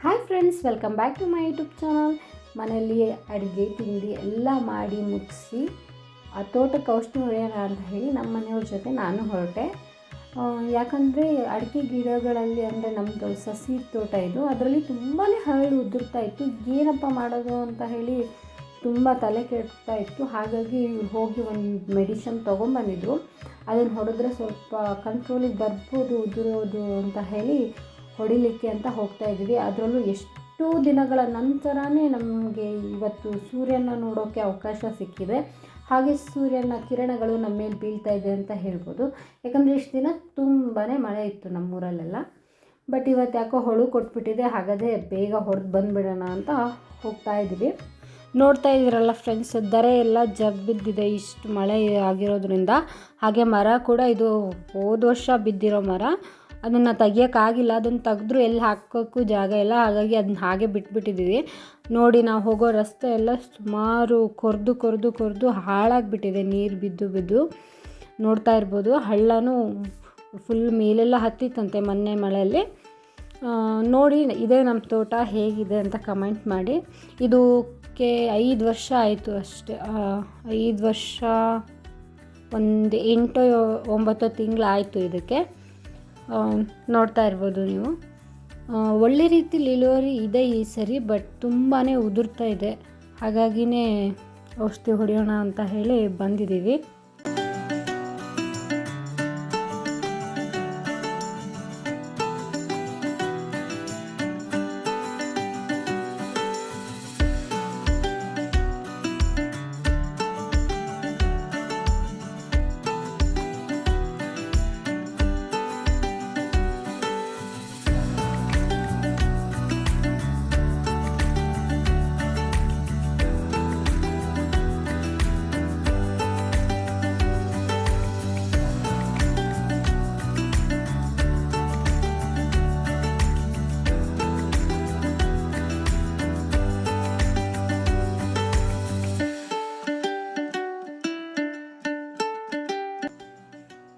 Hi friends, welcome back to my YouTube channel. ಮನೆಯಲ್ಲಿ ಅಡುಗೆ ತಿಂಡಿ ಎಲ್ಲ ಮಾಡಿ ಮುಗಿಸಿ ಆ ತೋಟಕ್ಕೆ ಔಷಧಿ ಹೊಡೆಯೋಣ ಅಂತ ಹೇಳಿ ನಮ್ಮ ಮನೆಯವ್ರ ಜೊತೆ ನಾನು ಹೊರಟೆ. ಯಾಕಂದರೆ ಅಡಿಕೆ ಗಿಡಗಳಲ್ಲಿ ಅಂದರೆ ನಮ್ಮದು ಸಸಿ ತೋಟ ಇದು, ಅದರಲ್ಲಿ ತುಂಬಾ ಹರಳು ಉದುರ್ತಾ ಇತ್ತು. ಏನಪ್ಪ ಮಾಡೋದು ಅಂತ ಹೇಳಿ ತುಂಬ ತಲೆ ಕೆಡ್ತಾ ಇತ್ತು. ಹಾಗಾಗಿ ಹೋಗಿ ಒಂದು ಮೆಡಿಷನ್ ತೊಗೊಂಬಂದಿದ್ರು. ಅದನ್ನು ಹೊಡೆದ್ರೆ ಸ್ವಲ್ಪ ಕಂಟ್ರೋಲಿಗೆ ಬರ್ಬೋದು ಉದುರೋದು ಅಂತ ಹೇಳಿ ಹೊಡಿಲಿಕ್ಕೆ ಅಂತ ಹೋಗ್ತಾ ಇದ್ದೀವಿ. ಅದರಲ್ಲೂ ಎಷ್ಟು ದಿನಗಳ ನಂತರನೇ ನಮಗೆ ಇವತ್ತು ಸೂರ್ಯನ ನೋಡೋಕ್ಕೆ ಅವಕಾಶ ಸಿಕ್ಕಿದೆ. ಹಾಗೆ ಸೂರ್ಯನ ಕಿರಣಗಳು ನಮ್ಮ ಮೇಲೆ ಬೀಳ್ತಾ ಇದೆ ಅಂತ ಹೇಳ್ಬೋದು. ಯಾಕಂದರೆ ಇಷ್ಟು ದಿನ ತುಂಬಾ ಮಳೆ ಇತ್ತು ನಮ್ಮೂರಲ್ಲೆಲ್ಲ. ಬಟ್ ಇವತ್ತು ಯಾಕೋ ಹೊಳು ಕೊಟ್ಬಿಟ್ಟಿದೆ. ಹಾಗಾದರೆ ಬೇಗ ಹೊಡೆದು ಬಂದುಬಿಡೋಣ ಅಂತ ಹೋಗ್ತಾ ಇದ್ದೀವಿ. ನೋಡ್ತಾ ಇದ್ದೀರಲ್ಲ ಫ್ರೆಂಡ್ಸ್, ದರೆ ಎಲ್ಲ ಜಗ್ ಬಿದ್ದಿದೆ ಇಷ್ಟು ಮಳೆ ಆಗಿರೋದ್ರಿಂದ. ಹಾಗೆ ಮರ ಕೂಡ ಇದು ಹೋದ ವರ್ಷ ಬಿದ್ದಿರೋ ಮರ, ಅದನ್ನು ತೆಗಿಯೋಕ್ಕಾಗಿಲ್ಲ. ಅದನ್ನು ತೆಗೆದ್ರೂ ಎಲ್ಲಿ ಹಾಕೋಕ್ಕೂ ಜಾಗ ಇಲ್ಲ. ಹಾಗಾಗಿ ಅದನ್ನ ಹಾಗೆ ಬಿಟ್ಬಿಟ್ಟಿದ್ದೀವಿ. ನೋಡಿ, ನಾವು ಹೋಗೋ ರಸ್ತೆ ಎಲ್ಲ ಸುಮಾರು ಕೊರೆದು ಹಾಳಾಗಿಬಿಟ್ಟಿದೆ, ನೀರು ಬಿದ್ದು. ನೋಡ್ತಾ ಇರ್ಬೋದು, ಹಳ್ಳನೂ ಫುಲ್ ಮೇಲೆಲ್ಲ ಹತ್ತಿತ್ತಂತೆ ಮೊನ್ನೆ ಮಳೆಯಲ್ಲಿ. ನೋಡಿ, ಇದೇ ನಮ್ಮ ತೋಟ ಹೇಗಿದೆ ಅಂತ ಕಮೆಂಟ್ ಮಾಡಿ. ಇದಕ್ಕೆ 5 ವರ್ಷ ಆಯಿತು ಅಷ್ಟೇ. 5 ವರ್ಷ ಒಂದು 8-9 ತಿಂಗಳಾಯಿತು ಇದಕ್ಕೆ. ನೋಡ್ತಾ ಇರ್ಬೋದು ನೀವು. ಒಳ್ಳೆ ರೀತಿಲಿ ಇಳುವರಿ ಇದೆ ಈ ಸರಿ, ಬಟ್ ತುಂಬಾ ಉದುರ್ತಾ ಇದೆ. ಹಾಗಾಗಿನೇ ಔಷಧಿ ಹೊಡೆಯೋಣ ಅಂತ ಹೇಳಿ ಬಂದಿದ್ದೀವಿ.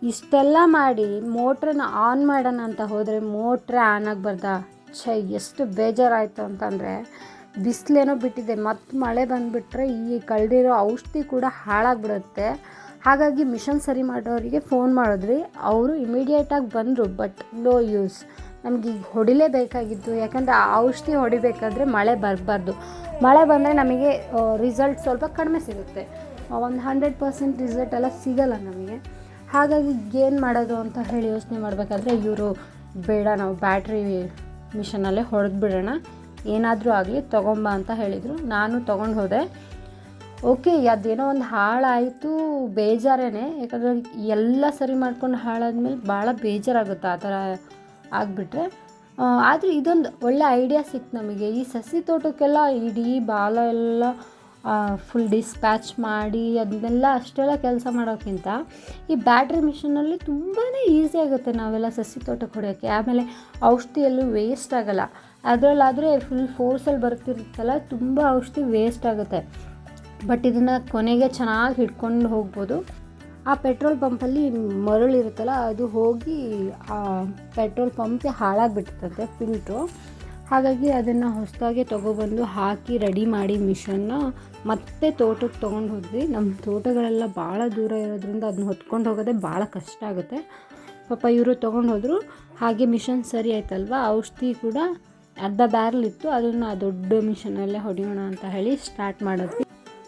ಇಷ್ಟೆಲ್ಲ ಮಾಡಿ ಮೋಟ್ರನ್ನ ಆನ್ ಮಾಡೋಣ ಅಂತ ಹೋದರೆ ಮೋಟ್ರೇ ಆನ್ ಆಗಬಾರ್ದ. ಎಷ್ಟು ಬೇಜಾರಾಯಿತು ಅಂತಂದರೆ, ಬಿಸಿಲೇನೋ ಬಿಟ್ಟಿದೆ, ಮತ್ತು ಮಳೆ ಬಂದುಬಿಟ್ರೆ ಈ ಕಳೆದಿರೋ ಔಷಧಿ ಕೂಡ ಹಾಳಾಗಿಬಿಡುತ್ತೆ. ಹಾಗಾಗಿ ಮಿಷನ್ ಸರಿ ಮಾಡೋರಿಗೆ ಫೋನ್ ಮಾಡಿದ್ವಿ. ಅವರು ಇಮಿಡಿಯೇಟಾಗಿ ಬಂದರು, ಬಟ್ ನೋ ಯೂಸ್. ನಮಗೆ ಈಗ ಹೊಡಿಲೇಬೇಕಾಗಿತ್ತು. ಯಾಕಂದರೆ ಆ ಔಷಧಿ ಹೊಡಿಬೇಕಾದ್ರೆ ಮಳೆ ಬರಬಾರ್ದು. ಮಳೆ ಬಂದರೆ ನಮಗೆ ರಿಸಲ್ಟ್ ಸ್ವಲ್ಪ ಕಡಿಮೆ ಸಿಗುತ್ತೆ. ಒಂದು 100% ರಿಸಲ್ಟ್ ಎಲ್ಲ ಸಿಗೋಲ್ಲ ನಮಗೆ. ಹಾಗಾಗಿ ಏನು ಮಾಡೋದು ಅಂತ ಹೇಳಿ ಯೋಚನೆ ಮಾಡಬೇಕಾದ್ರೆ ಇವರು, ಬೇಡ ನಾವು ಬ್ಯಾಟ್ರಿ ಮಿಷನಲ್ಲೇ ಹೊಡೆದು ಬಿಡೋಣ, ಏನಾದರೂ ಆಗಲಿ ತೊಗೊಂಬ ಅಂತ ಹೇಳಿದರು. ನಾನು ತೊಗೊಂಡು ಹೋದೆ. ಓಕೆ, ಅದೇನೋ ಒಂದು ಹಾಳಾಯಿತು, ಬೇಜಾರೇನೆ. ಯಾಕಂದರೆ ಎಲ್ಲ ಸರಿ ಮಾಡ್ಕೊಂಡು ಹಾಳಾದ್ಮೇಲೆ ಭಾಳ ಬೇಜಾರಾಗುತ್ತೆ ಆ ಥರ ಆಗಿಬಿಟ್ರೆ. ಆದರೆ ಇದೊಂದು ಒಳ್ಳೆ ಐಡಿಯಾ ಸಿಕ್ತು ನಮಗೆ. ಈ ಸಸಿ ತೋಟಕ್ಕೆಲ್ಲ ಇಡೀ ಬಾಲ ಎಲ್ಲ ಫುಲ್ ಡಿಸ್ಪ್ಯಾಚ್ ಮಾಡಿ ಅದನ್ನೆಲ್ಲ ಅಷ್ಟೆಲ್ಲ ಕೆಲಸ ಮಾಡೋಕ್ಕಿಂತ ಈ ಬ್ಯಾಟ್ರಿ ಮಿಷನಲ್ಲಿ ತುಂಬಾ ಈಸಿ ಆಗುತ್ತೆ ನಾವೆಲ್ಲ ಸಸಿ ತೋಟಕ್ಕೆ ಹೊಡೆಯೋಕ್ಕೆ. ಆಮೇಲೆ ಔಷಧಿಯಲ್ಲೂ ವೇಸ್ಟ್ ಆಗೋಲ್ಲ. ಅದರಲ್ಲಾದರೆ ಫುಲ್ ಫೋರ್ಸಲ್ಲಿ ಬರ್ತಿರುತ್ತಲ್ಲ, ತುಂಬ ಔಷಧಿ ವೇಸ್ಟ್ ಆಗುತ್ತೆ. ಬಟ್ ಇದನ್ನು ಕೊನೆಗೆ ಚೆನ್ನಾಗಿ ಹಿಡ್ಕೊಂಡು ಹೋಗ್ಬೋದು. ಆ ಪೆಟ್ರೋಲ್ ಪಂಪಲ್ಲಿ ಮರಳಿರುತ್ತಲ್ಲ, ಅದು ಹೋಗಿ ಆ ಪೆಟ್ರೋಲ್ ಪಂಪ್ಗೆ ಹಾಳಾಗಿಬಿಡ್ತದೆ ಫಿಲ್ಟ್ರು. ಹಾಗಾಗಿ ಅದನ್ನು ಹೊಸದಾಗೆ ತೊಗೊಬಂದು ಹಾಕಿ ರೆಡಿ ಮಾಡಿ ಮಿಷನ್ನ ಮತ್ತೆ ತೋಟಕ್ಕೆ ತೊಗೊಂಡು ಹೋದ್ವಿ. ನಮ್ಮ ತೋಟಗಳೆಲ್ಲ ಭಾಳ ದೂರ ಇರೋದ್ರಿಂದ ಅದನ್ನ ಹೊತ್ಕೊಂಡು ಹೋಗೋದೇ ಭಾಳ ಕಷ್ಟ ಆಗುತ್ತೆ. ಪಾಪ ಇವರು ತೊಗೊಂಡು ಹೋದರು. ಹಾಗೆ ಮಿಷನ್ ಸರಿ ಆಯ್ತಲ್ವ, ಔಷಧಿ ಕೂಡ ಅರ್ಧ ಬ್ಯಾರಲ್ ಇತ್ತು, ಅದನ್ನು ದೊಡ್ಡ ಮಿಷನಲ್ಲೇ ಹೊಡೆಯೋಣ ಅಂತ ಹೇಳಿ ಸ್ಟಾರ್ಟ್ ಮಾಡಿದ್ವಿ.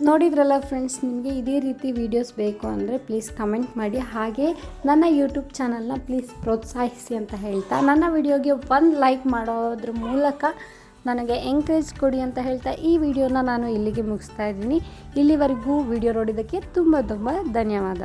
ನೋಡಿದ್ರಲ್ಲ ಫ್ರೆಂಡ್ಸ್, ನಿಮಗೆ ಇದೇ ರೀತಿ ವೀಡಿಯೋಸ್ ಬೇಕು ಅಂದರೆ ಪ್ಲೀಸ್ ಕಮೆಂಟ್ ಮಾಡಿ. ಹಾಗೆ ನನ್ನ ಯೂಟ್ಯೂಬ್ ಚಾನಲ್ನ ಪ್ಲೀಸ್ ಪ್ರೋತ್ಸಾಹಿಸಿ ಅಂತ ಹೇಳ್ತಾ, ನನ್ನ ವಿಡಿಯೋಗೆ 1 ಲೈಕ್ ಮಾಡೋದ್ರ ಮೂಲಕ ನನಗೆ ಎಂಕರೇಜ್ ಕೊಡಿ ಅಂತ ಹೇಳ್ತಾ ಈ ವಿಡಿಯೋನ ನಾನು ಇಲ್ಲಿಗೆ ಮುಗಿಸ್ತಾ ಇದ್ದೀನಿ. ಇಲ್ಲಿವರೆಗೂ ವಿಡಿಯೋ ನೋಡಿದ್ದಕ್ಕೆ ತುಂಬ ಧನ್ಯವಾದ.